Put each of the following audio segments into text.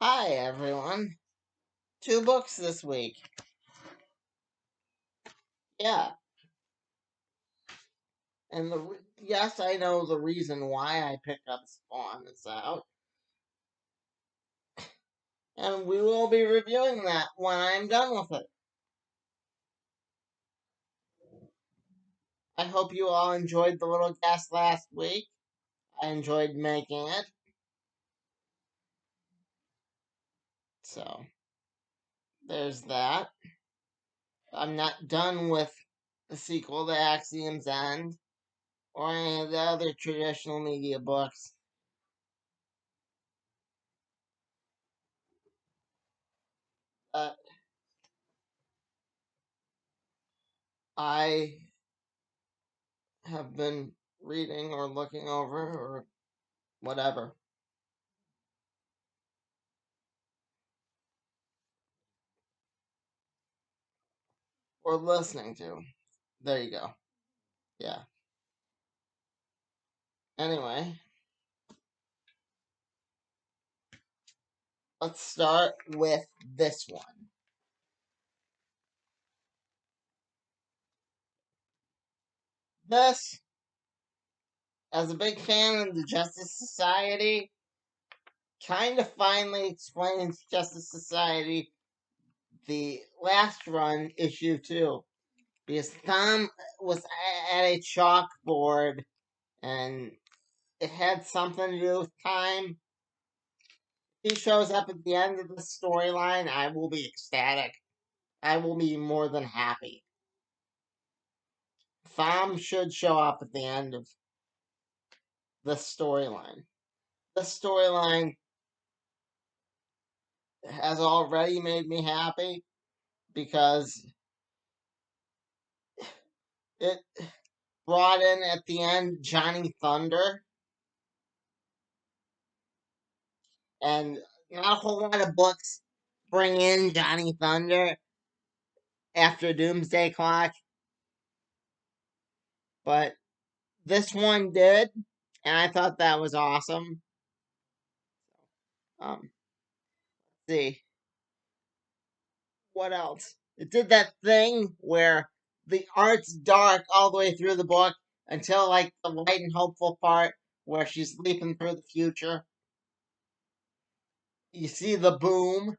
Hi, everyone. Two books this week. Yeah, and yes, I know the reason why I picked up Spawn is out, and we will be reviewing that when I'm done with it. I hope you all enjoyed the little guest last week. I enjoyed making it. So, there's that. I'm not done with the sequel to Axiom's End or any of the other traditional media books. Uh, I have been reading or looking over or whatever. Or listening to. There you go. Yeah. Anyway, let's start with this one. This, as a big fan of the Justice Society, kind of finally explains Justice Society the last run, issue 2. Because Tom was at a chalkboard and it had something to do with time. He shows up at the end of the storyline, I will be ecstatic. I will be more than happy. Thom should show up at the end of the storyline. The storyline has already made me happy because it brought in at the end Johnny Thunder, and not a whole lot of books bring in Johnny Thunder after Doomsday Clock, but this one did, and I thought that was awesome. Let's see. What else? It did that thing where the art's dark all the way through the book until like the light and hopeful part where she's leaping through the future. You see the Boom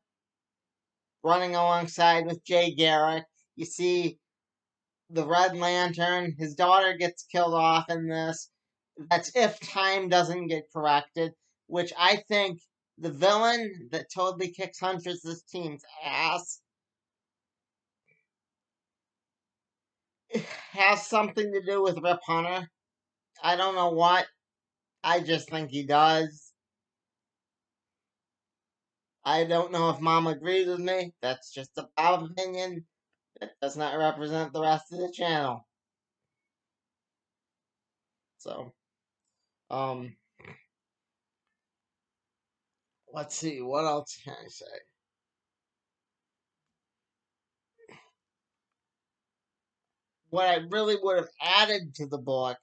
running alongside with Jay Garrick. You see the Red Lantern. His daughter gets killed off in this. That's if time doesn't get corrected, which I think the villain that totally kicks Huntress's team's ass has something to do with Rip Hunter. I don't know what. I just think he does. I don't know if Mom agrees with me. That's just a Bob opinion. It does not represent the rest of the channel. So, um, let's see. What else can I say? What I really would have added to the book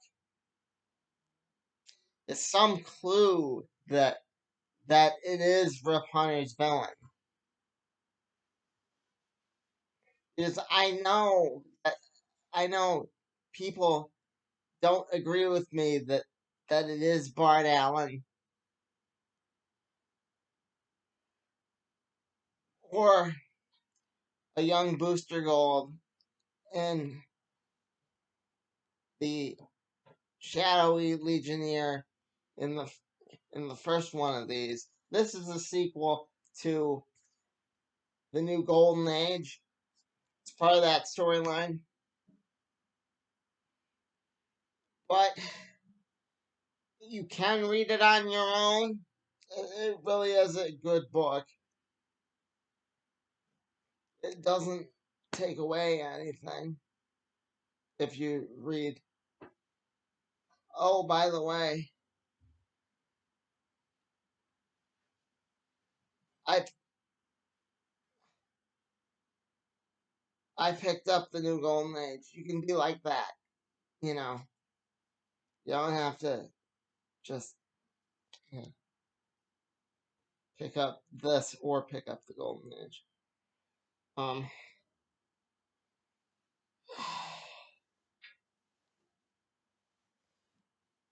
is some clue that it is Rip Hunter's villain. Because I know people don't agree with me that it is Bart Allen or a young Booster Gold in the shadowy Legionnaire in the first one of these. This is a sequel to the new Golden Age. It's part of that storyline. But you can read it on your own. It really is a good book. It doesn't take away anything if you read. Oh, by the way, I I picked up the new Golden Age. You can be like that, you know. You don't have to just, you know, pick up this or pick up the Golden Age. Um,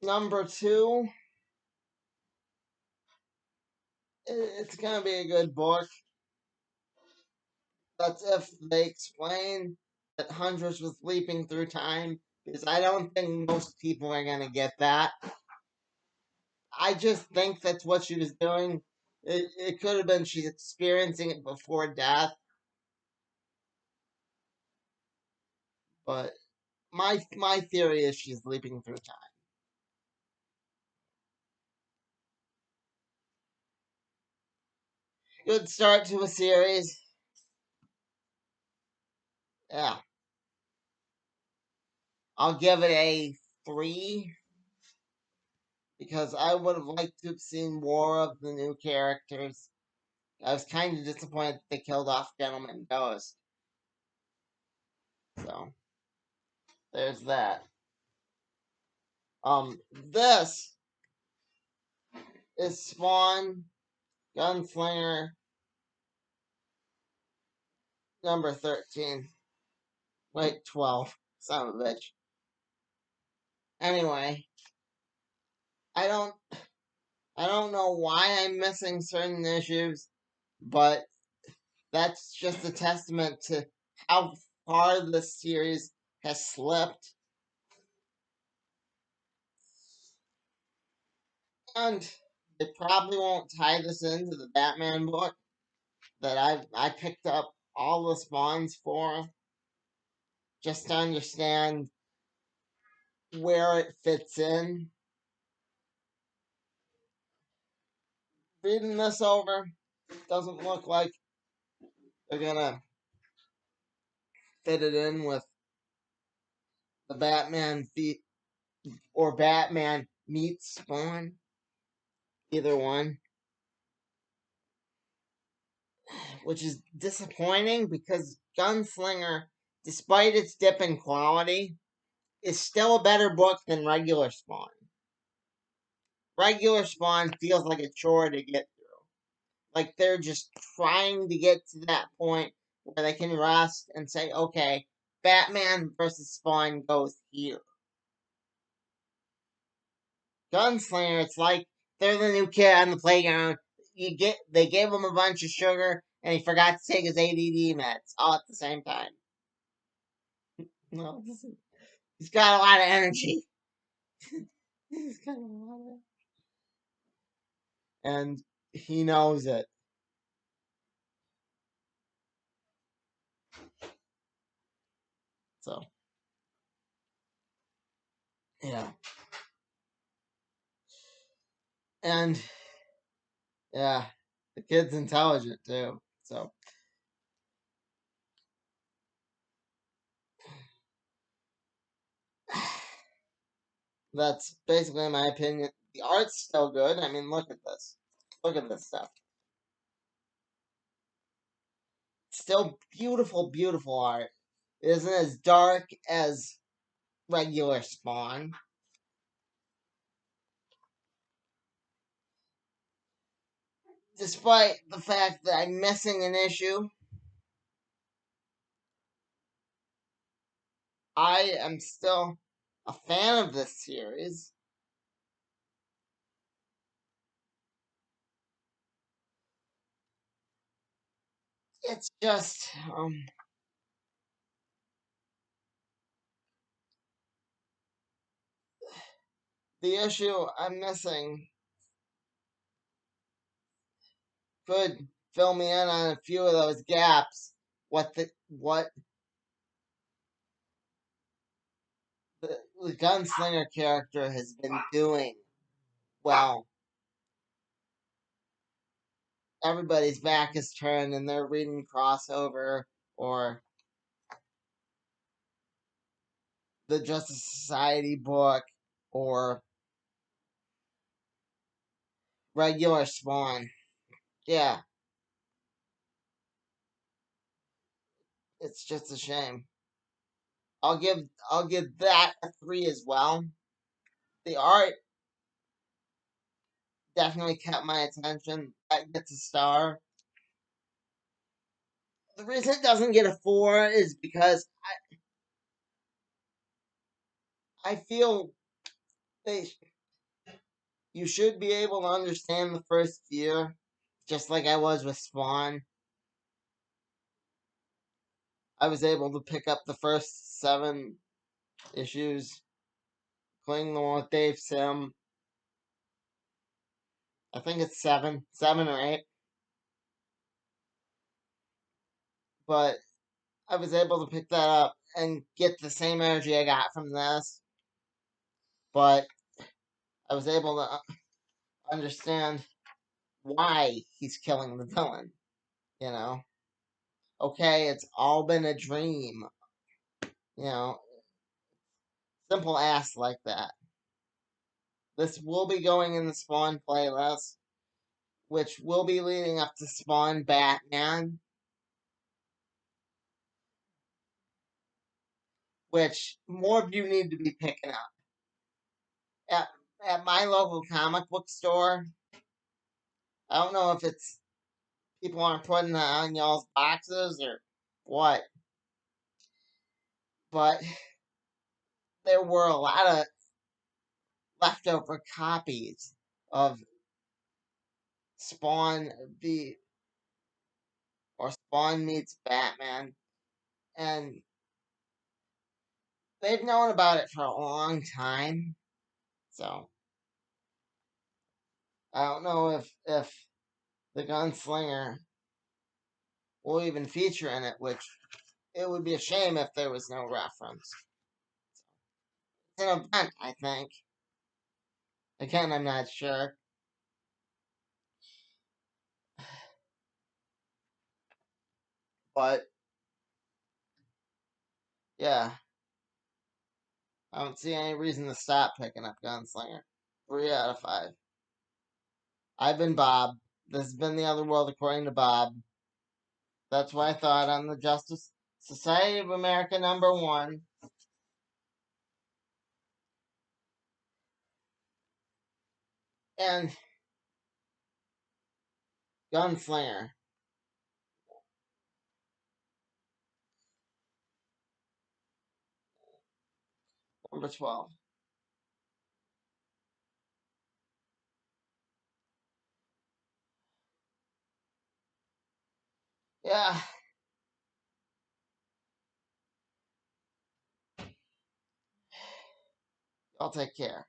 number 2, it's gonna be a good book. That's if they explain that Huntress was leaping through time, because I don't think most people are gonna get that. I just think that's what she was doing. It could have been she's experiencing it before death, but my theory is she's leaping through time. Good start to a series. Yeah, I'll give it a 3 because I would have liked to have seen more of the new characters. I was kind of disappointed they killed off Gentleman Ghost. So there's that. This is Spawn Gunslinger number 13. Wait, 12. Son of a bitch. Anyway, I don't I don't know why I'm missing certain issues, but that's just a testament to how far this series has slipped. And they probably won't tie this into the Batman book that I picked up all the spawns for, just to understand where it fits in. Reading this over, doesn't look like they're gonna fit it in with the Batman feet or Batman meets Spawn. Either one. Which is disappointing because Gunslinger, despite its dip in quality, is still a better book than regular Spawn. Regular Spawn feels like a chore to get through. Like they're just trying to get to that point where they can rest and say, okay, Batman versus Spawn goes here. Gunslinger, it's like they're the new kid on the playground. They gave him a bunch of sugar and he forgot to take his ADD meds all at the same time. No, he's got a lot of energy. He's got a lot of, and he knows it. So yeah, and yeah, the kid's intelligent too. So that's basically my opinion. The art's still good. I mean, look at this. Look at this stuff. Still beautiful, beautiful art. It isn't as dark as regular Spawn. Despite the fact that I'm missing an issue, I am still a fan of this series. It's just, the issue I'm missing could fill me in on a few of those gaps. What the gunslinger character has been doing. Well, everybody's back is turned and they're reading crossover or the Justice Society book or regular Spawn. Yeah, it's just a shame. I'll give that a 3 as well. The art definitely kept my attention. That gets a star. The reason it doesn't get a 4 is because I feel they you should be able to understand the first year, just like I was with Spawn. I was able to pick up the first 7 issues, including the one with Dave Sim. I think it's 7 or 8. But I was able to pick that up and get the same energy I got from this. But I was able to understand why he's killing the villain. You know, okay, it's all been a dream. You know, simple ass like that. This will be going in the Spawn playlist, which will be leading up to Spawn Batman, which more of you need to be picking up. At, at my local comic book store, I don't know if it's people aren't putting it on y'all's boxes or what, but there were a lot of leftover copies of Spawn v or Spawn meets Batman, and they've known about it for a long time. So I don't know if the gunslinger will even feature in it, which it would be a shame if there was no reference. It's an event, I think. Again, I'm not sure. But yeah, I don't see any reason to stop picking up Gunslinger. 3 out of 5. I've been Bob. This has been the other world according to Bob. That's what I thought on the Justice Society of America #1. And Gunslinger #12. Yeah, I'll take care.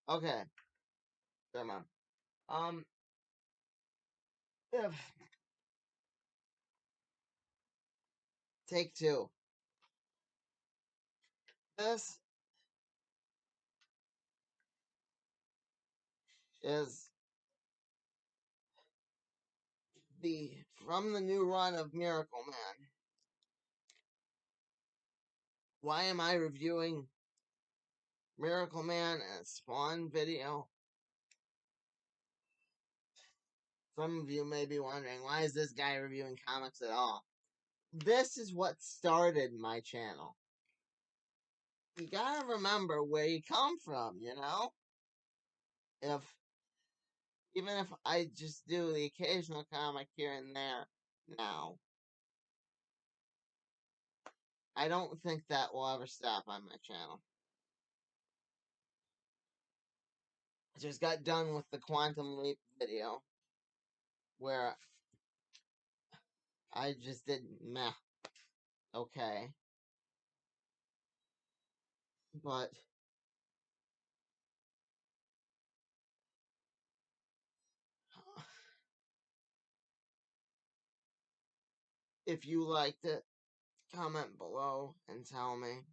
Okay, come on. Um, if take 2. This is the from the new run of Miracle Man. Why am I reviewing Miracle Man and Spawn video? Some of you may be wondering, why is this guy reviewing comics at all? This is what started my channel. You gotta remember where you come from, you know? If even if I just do the occasional comic here and there now, I don't think that will ever stop on my channel. I just got done with the Quantum Leap video where I just did meh. Okay. But if you liked it, comment below and tell me.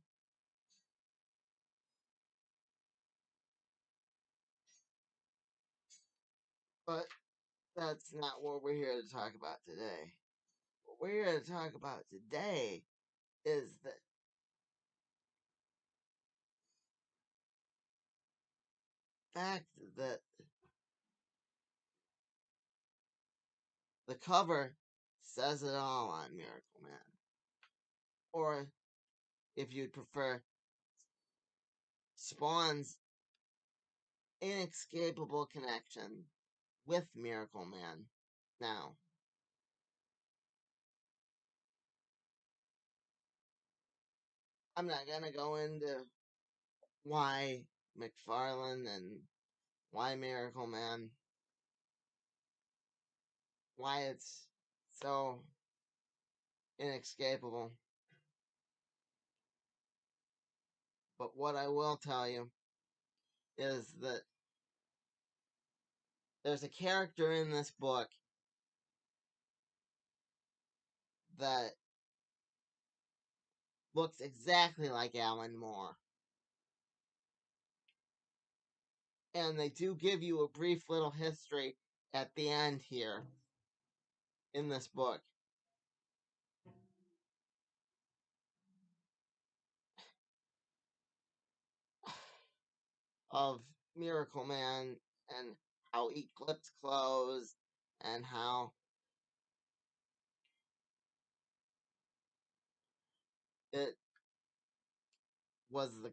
But that's not what we're here to talk about today. What we're here to talk about today is the fact that the cover says it all on Miracle Man. Or, if you'd prefer, Spawn's inescapable connection with Miracle Man. Now, I'm not gonna go into why McFarlane and why Miracle Man, why it's so inescapable. But what I will tell you is that there's a character in this book that looks exactly like Alan Moore. And they do give you a brief little history at the end here in this book of Miracle Man and how Eclipse closed and how it was the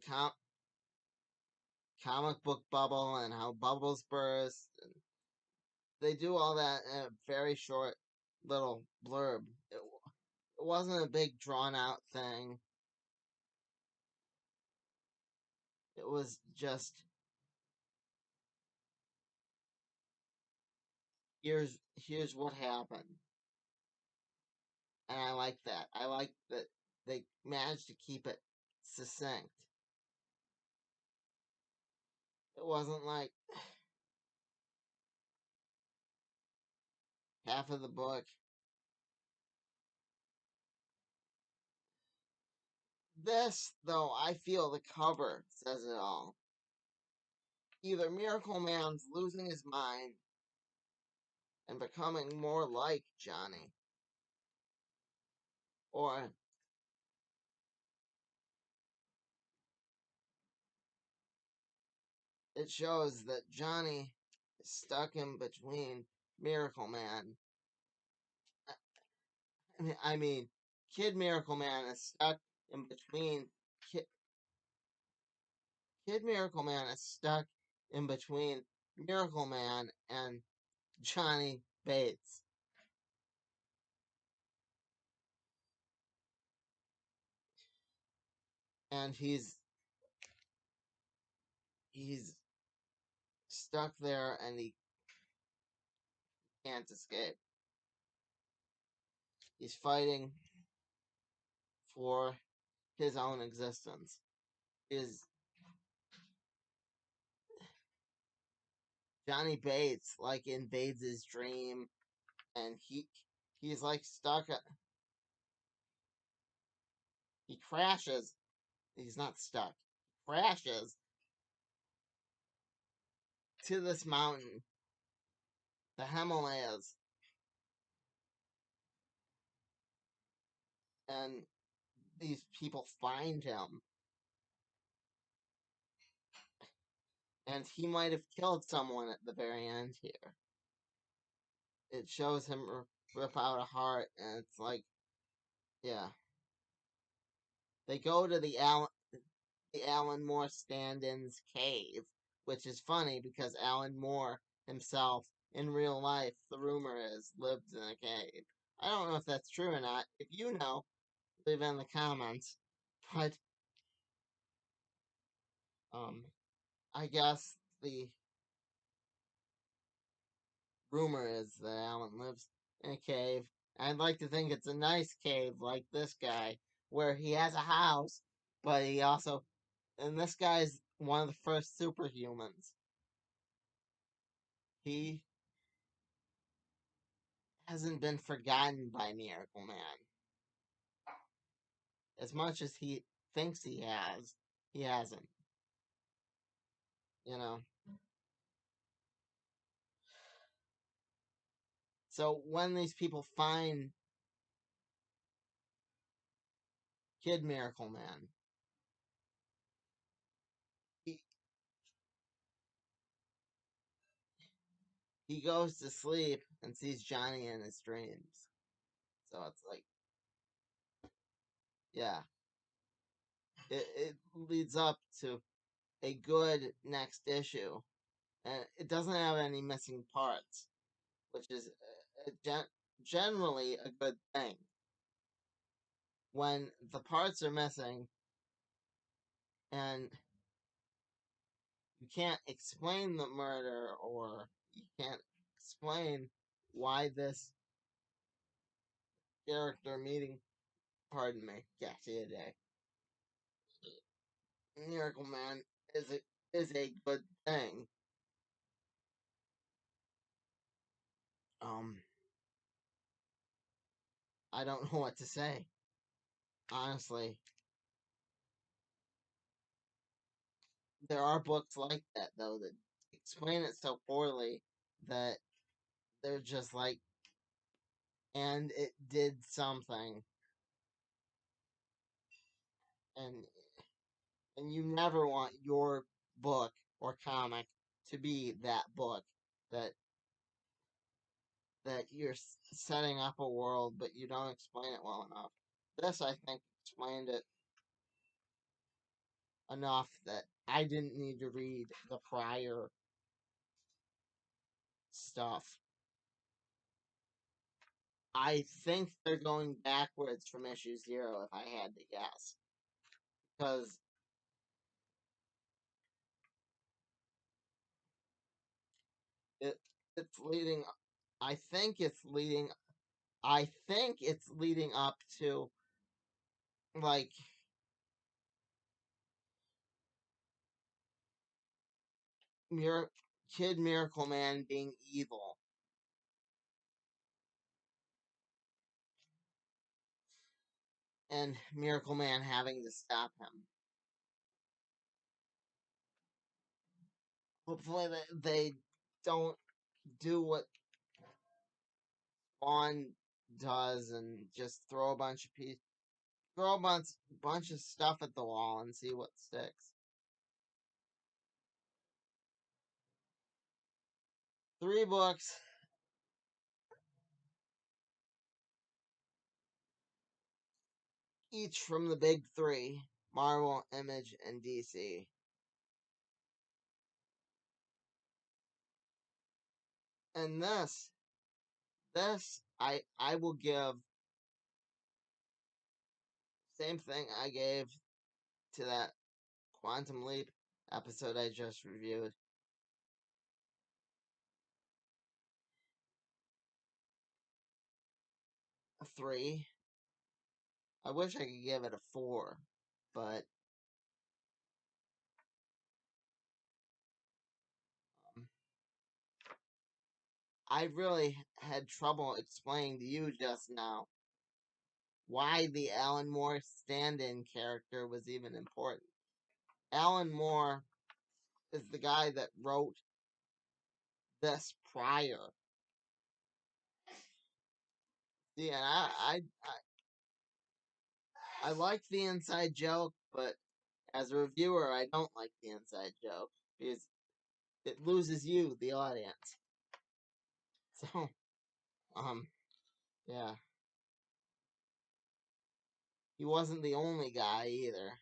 comic book bubble and how bubbles burst. And they do all that in a very short little blurb. It wasn't a big drawn out thing. It was just here's what happened. And I like that. I like that they managed to keep it succinct. It wasn't like half of the book. This, though, I feel the cover says it all. Either Miracle Man's losing his mind and becoming more like Johnny, or it shows that Johnny is stuck in between Miracle Man. I mean, Kid Miracle Man is stuck in between. Kid Miracle Man is stuck in between Miracle Man and Johnny Bates. And he's stuck there and he can't escape. He's fighting for his own existence. Is Johnny Bates like invades his dream and he's like stuck he crashes. He's not stuck. He crashes to this mountain, the Himalayas, and these people find him. And he might have killed someone at the very end here. It shows him rip out a heart, and it's like, yeah. They go to the Alan Moore stand-in's cave, which is funny because Alan Moore himself, in real life, the rumor is, lived in a cave. I don't know if that's true or not. If you know, leave in the comments. But um, I guess the rumor is that Alan lives in a cave. I'd like to think it's a nice cave like this guy, where he has a house, but he also. And this guy's one of the first superhumans. He hasn't been forgotten by Miracle Man. As much as he thinks he hasn't. You know? So when these people find Kid Miracle Man, he, he goes to sleep and sees Johnny in his dreams. So it's like, yeah. It leads up to a good next issue and it doesn't have any missing parts, which is generally a good thing. When the parts are missing and you can't explain the murder or you can't explain why this character meeting, pardon me, day, Miracle Man is a good thing. Um, I don't know what to say. Honestly, there are books like that though that explain it so poorly that they're just like, and it did something, and you never want your book or comic to be that book that you're setting up a world but you don't explain it well enough. This, I think, explained it enough that I didn't need to read the prior stuff. I think they're going backwards from issue 0 if I had to guess. Because it it's leading I think it's leading up to like Mir- Kid Miracle Man being evil and Miracle Man having to stop him. Hopefully they don't do what Spawn does and just throw a bunch of stuff at the wall and see what sticks. 3 books. Each from the big 3: Marvel, Image, and DC. And this I will give same thing I gave to that Quantum Leap episode I just reviewed. A 3. I wish I could give it a 4, but um, I really had trouble explaining to you just now why the Alan Moore stand-in character was even important. Alan Moore is the guy that wrote this prior. See, and I like the inside joke, but as a reviewer, I don't like the inside joke because it loses you, the audience. So, um, yeah, he wasn't the only guy either.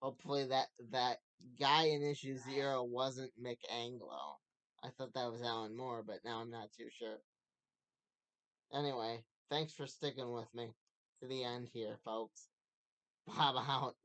Hopefully, that guy in issue 0 wasn't Mick Anglo. I thought that was Alan Moore, but now I'm not too sure. Anyway, thanks for sticking with me to the end here, folks. Bob out.